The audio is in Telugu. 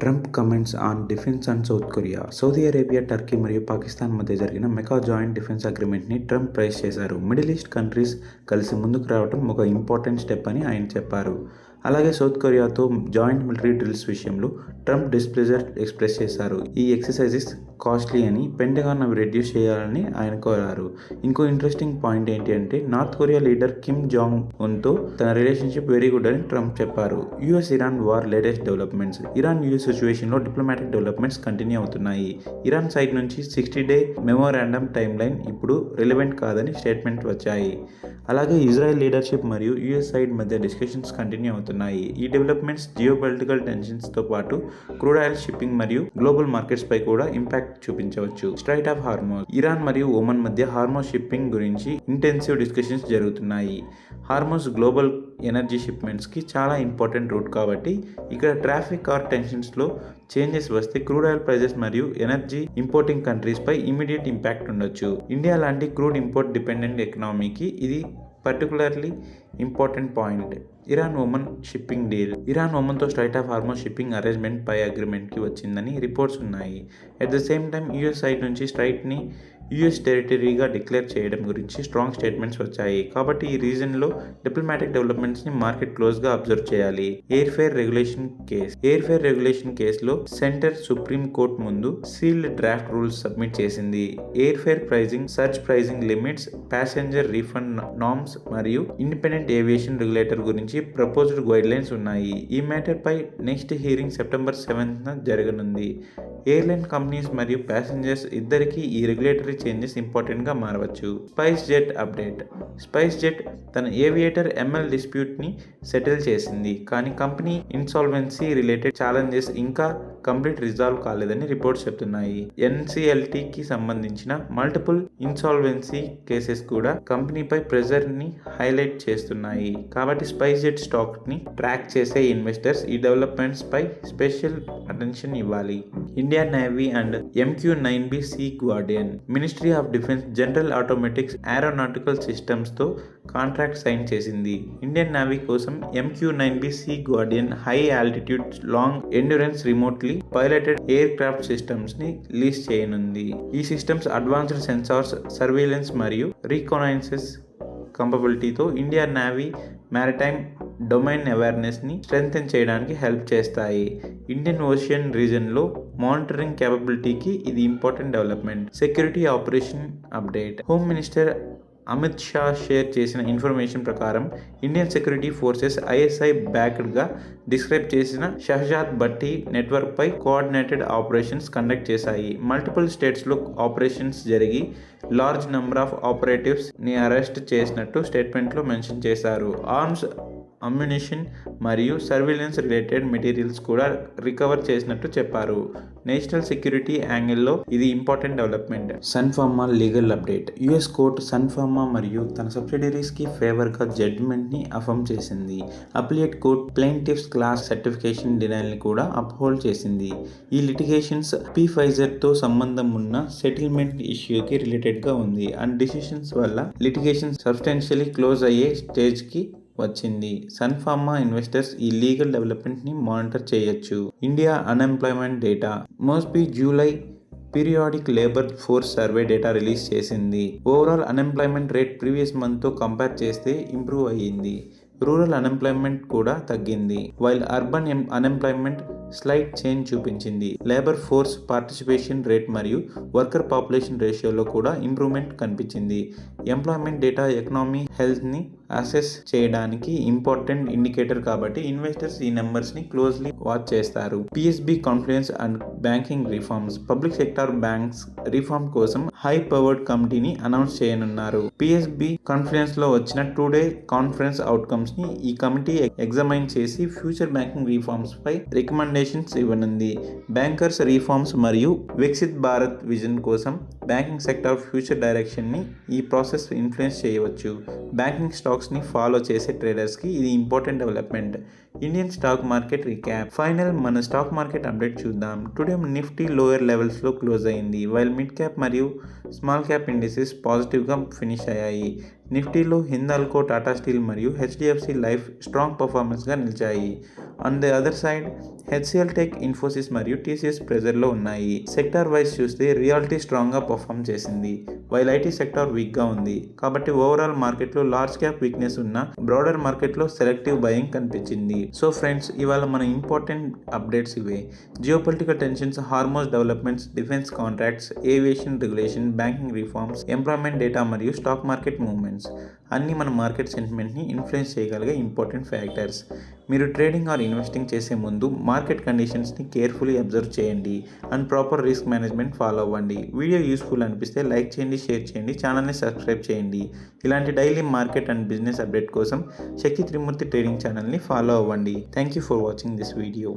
Trump comments on defence and South Korea. Saudi Arabia, Turkey మరియు పాకిస్తాన్ మధ్య జరిగిన మెగా జాయింట్ డిఫెన్స్ అగ్రిమెంట్ని ట్రంప్ ప్రైజ్ చేశారు. మిడిల్ ఈస్ట్ కంట్రీస్ కలిసి ముందుకు రావడం ఒక ఇంపార్టెంట్ స్టెప్ అని ఆయన చెప్పారు. అలాగే సౌత్ కొరియాతో జాయింట్ మిలిటరీ డ్రిల్స్ విషయంలో ట్రంప్ డిస్ప్లెజర్ ఎక్స్ప్రెస్ చేశారు. ఈ ఎక్సర్సైజెస్ కాస్ట్లీ అని, పెంటగాన్ అవి రెడ్యూస్ చేయాలని ఆయన కోరారు. ఇంకో ఇంట్రెస్టింగ్ పాయింట్ ఏంటి అంటే, North Korea leader Kim Jong ఉన్తో తన రిలేషన్షిప్ వెరీ గుడ్ అని ట్రంప్ చెప్పారు. US Iran war latest developments. Iran US సిచ్యువేషన్లో డిప్లొమాటిక్ డెవలప్మెంట్స్ కంటిన్యూ అవుతున్నాయి. ఇరాన్ సైడ్ నుంచి 60-day మెమోరాండం టైమ్ లైన్ ఇప్పుడు రిలవెంట్ కాదని స్టేట్మెంట్ వచ్చాయి. అలాగే ఇజ్రాయెల్ లీడర్షిప్ మరియు యుఎస్ సైడ్ మధ్య డిస్కషన్స్ కంటిన్యూ అవుతున్నాయి. ఈ డెవలప్మెంట్స్ జియోపొలిటికల్ టెన్షన్స్తో పాటు క్రూడ్ ఆయిల్ షిప్పింగ్ మరియు గ్లోబల్ మార్కెట్స్ పై కూడా ఇంపాక్ట్ చూపించవచ్చు. Straight of Hormuz. ఇరాన్ మరియు ఒమన్ మధ్య హార్మోజ్ షిప్పింగ్ గురించి ఇంటెన్సివ్ డిస్కషన్స్ జరుగుతున్నాయి. హార్మోజ్ గ్లోబల్ ఎనర్జీ షిప్మెంట్స్కి చాలా ఇంపార్టెంట్ రూట్ కాబట్టి ఇక్కడ ట్రాఫిక్ ఆర్ టెన్షన్స్లో చేంజెస్ వస్తే క్రూడ్ ఆయిల్ ప్రైజెస్ మరియు ఎనర్జీ ఇంపోర్టింగ్ కంట్రీస్పై ఇమీడియట్ ఇంపాక్ట్ ఉండొచ్చు. ఇండియా లాంటి క్రూడ్ ఇంపోర్ట్ డిపెండెంట్ ఎకనామీకి ఇది particularly important point. Iran Oman shipping deal. Iran ఒమన్తో Strait of Hormuz shipping arrangement పై అగ్రిమెంట్కి వచ్చిందని రిపోర్ట్స్ ఉన్నాయి. At the same time US side నుంచి స్ట్రైట్ని యూఎస్ టెరిటరీగా డిక్లేర్ చేయడం గురించి స్ట్రాంగ్ స్టేట్మెంట్స్ వచ్చాయి. కాబట్టి ఈ రీజన్లో డిప్లొమాటిక్ డెవలప్మెంట్స్ని మార్కెట్ క్లోజ్గా అబ్జర్వ్ చేయాలి. ఎయిర్ఫేర్ రెగ్యులేషన్ కేసులో సెంటర్ సుప్రీం కోర్ట్ ముందు సీల్డ్ డ్రాఫ్ట్ రూల్స్ సబ్మిట్ చేసింది. Airfare pricing, surge pricing limits, passenger refund norms మరియు ఇండిపెండెంట్ ఏవియేషన్ రెగ్యులేటర్ గురించి ప్రపోజ్డ్ గైడ్లైన్స్ ఉన్నాయి. ఈ మ్యాటర్ పై నెక్స్ట్ హీరింగ్ September 7th జరగనుంది. ఎయిర్లైన్ కంపెనీస్ మరియు ప్యాసింజర్స్ ఇద్దరికీ ఈ రెగ్యులేటరీ చేంజెస్ ఇంపార్టెంట్గా మారవచ్చు. Spice jet update. Spice jet తన ఏవియేటర్ ML డిస్ప్యూట్ని సెటిల్ చేసింది, కానీ కంపెనీ ఇన్సాల్వెన్సీ రిలేటెడ్ ఛాలెంజెస్ ఇంకా కంప్లీట్ రిజాల్వ్ కాలేదని రిపోర్ట్స్ చెప్తున్నాయి. NCLTకి సంబంధించిన మల్టిపుల్ ఇన్సాల్వెన్సీ కేసెస్ కూడా కంపెనీపై ప్రెజర్ని హైలైట్ చేస్తున్నాయి. కాబట్టి స్పైస్ జెట్ స్టాక్ని ట్రాక్ చేసే ఇన్వెస్టర్స్ ఈ డెవలప్మెంట్స్ పై స్పెషల్ అటెన్షన్ ఇవ్వాలి. Indian Navy and MQ-9B Sea Guardian. Ministry of Defence General Atomics Aeronautical సిస్టమ్స్తో కాంట్రాక్ట్ సైన్ చేసింది. ఇండియన్ నేవీ కోసం MQ-9B Sea Guardian high altitude long endurance remotely piloted aircraft systems ని లీజ్ చేయనుంది. ఈ సిస్టమ్స్ అడ్వాన్స్డ్ సెన్సార్స్, సర్వేలెన్స్ మరియు రీకానైసెన్స్ కంపబిలిటీతో ఇండియన్ నేవీ మ్యారిటైమ్ డొమైన్ అవేర్నెస్ని స్ట్రెంథెన్ చేయడానికి హెల్ప్ చేస్తాయి. ఇండియన్ ఓషియన్ రీజన్లో మానిటరింగ్ కేపబిలిటీకి ఇది important development. Security operation update. Home minister Amit Shah share చేసిన ఇన్ఫర్మేషన్ ప్రకారం ఇండియన్ సెక్యూరిటీ ఫోర్సెస్ ISI బ్యాక్డ్గా డిస్క్రైబ్ చేసిన షహజాద్ భట్టి నెట్వర్క్పై కోఆర్డినేటెడ్ ఆపరేషన్స్ కండక్ట్ చేశాయి. మల్టిపుల్ స్టేట్స్లో ఆపరేషన్స్ జరిగి లార్జ్ నెంబర్ ఆఫ్ ఆపరేటివ్స్ని అరెస్ట్ చేసినట్టు స్టేట్మెంట్లో మెన్షన్ చేశారు. ఆర్మ్స్, అమ్యునిషన్ మరియు సర్వేలెన్స్ రిలేటెడ్ మెటీరియల్స్ కూడా రికవర్ చేసినట్టు చెప్పారు. నేషనల్ సెక్యూరిటీ యాంగిల్లో ఇది important development. Sun Pharma legal update. US court Sun Pharma మరియు తన సబ్సిడరీస్కి ఫేవర్గా జడ్జిమెంట్ని అఫర్మ్ చేసింది. అపిలేట్ కోర్టు ప్లెయింటిఫ్స్ క్లాస్ సర్టిఫికేషన్ డినైల్ని కూడా అప్హోల్డ్ చేసింది. ఈ లిటిగేషన్స్ ఫైజర్తో సంబంధం ఉన్న సెటిల్మెంట్ ఇష్యూకి రిలేటెడ్గా ఉంది అండ్ డిసిషన్స్ వల్ల లిటిగేషన్ సబ్స్టెన్షియలీ క్లోజ్ అయ్యే స్టేజ్కి వచ్చింది. సన్ ఫార్మా ఇన్వెస్టర్స్ ఈ లీగల్ డెవలప్మెంట్ని మానిటర్ చేయొచ్చు. India unemployment data. MoSPI July periodic labour force survey data release చేసింది. ఓవరాల్ అన్ఎంప్లాయ్మెంట్ రేట్ ప్రీవియస్ మంత్తో కంపేర్ చేస్తే ఇంప్రూవ్ అయ్యింది. రూరల్ అన్ఎంప్లాయ్మెంట్ కూడా తగ్గింది, while urban unemployment slight change చూపించింది. లేబర్ ఫోర్స్ పార్టిసిపేషన్ రేట్ మరియు వర్కర్ పాపులేషన్ రేషియోలో కూడా ఇంప్రూవ్మెంట్ కనిపించింది. ఎంప్లాయ్మెంట్ డేటా ఎకనామీ హెల్త్ని అసెస్ చేయడానికి ఇంపార్టెంట్ ఇండికేటర్ కాబట్టి ఇన్వెస్టర్స్ ఈ నెంబర్స్ని క్లోజ్లీ వాచ్ చేస్తారు. PSB confluence and banking reforms. Public sector banks reform కోసం హై పవర్డ్ కమిటీని అనౌన్స్ చేయనున్నారు. PSB కాన్ఫ్లుయెన్స్లో వచ్చిన 2-day కాన్ఫరెన్స్ అవుట్కమ్స్ని ఈ కమిటీ ఎగ్జామైన్ చేసి ఫ్యూచర్ బ్యాంకింగ్ రిఫార్మ్స్ పై రికమెండేషన్స్ ఇవ్వనుంది. బ్యాంకర్స్ రిఫార్మ్స్ మరియు వికసిత్ భారత్ విజన్ కోసం బ్యాంకింగ్ సెక్టార్ ఫ్యూచర్ డైరెక్షన్ని ఈ ప్రాసెస్ ఇన్ఫ్లుయెన్స్ చేయవచ్చు. బ్యాంకింగ్ స్టాక్స్ని ఫాలో చేసే ట్రేడర్స్కి ఇది important development. Indian stock market recap. Final మన స్టాక్ మార్కెట్ అప్డేట్ చూద్దాం. టుడే నిఫ్టీ లోయర్ లెవెల్స్లో క్లోజ్ అయింది, వైల్ మిడ్ క్యాప్ మరియు స్మాల్ క్యాప్ ఇండిసెస్ పాజిటివ్గా ఫినిష్ అయ్యాయి. నిఫ్టీలో హిందాల్కో, టాటా స్టీల్ మరియు హెచ్డిఎఫ్సి లైఫ్ స్ట్రాంగ్ పర్ఫార్మెన్స్గా నిలిచాయి. On the other side HCl tech, Infosys మరియు టీసీఎస్ ప్రెజర్లో ఉన్నాయి. సెక్టార్ వైజ్ చూస్తే రియాలిటీ స్ట్రాంగ్గా పర్ఫామ్ చేసింది, వైల్ ఐటీ సెక్టార్ వీక్గా ఉంది. కాబట్టి ఓవరాల్ మార్కెట్లో లార్జ్ క్యాప్ వీక్నెస్ ఉన్న బ్రాడర్ మార్కెట్లో సెలెక్టివ్ బయింగ్ కనిపించింది. సో ఫ్రెండ్స్, ఇవాళ మన ఇంపార్టెంట్ అప్డేట్స్ ఇవే. Geopolitical tensions, హార్మోస్ developments, defence contracts, aviation regulation, banking reforms, employment data మరియు స్టాక్ మార్కెట్ మూవ్మెంట్స్ అన్నీ మన మార్కెట్ సెంటిమెంట్ని ఇన్ఫ్లుయెన్స్ చేయగలిగే ఇంపార్టెంట్ ఫ్యాక్టర్స్. మీరు ట్రేడింగ్ ఆర్ ఇన్వెస్టింగ్ చేసే ముందు మార్కెట్ కండిషన్స్ని కేర్ఫుల్లీ అబ్జర్వ్ చేయండి and proper risk management follow అవ్వండి. వీడియో యూస్ఫుల్ అనిపిస్తే లైక్ చేయండి, షేర్ చేయండి, ఛానల్ని సబ్స్క్రైబ్ చేయండి. ఇలాంటి daily market and business update కోసం శక్తి త్రిమూర్తి ట్రేడింగ్ ఛానల్ని ఫాలో అవ్వండి. Thank you for watching this video.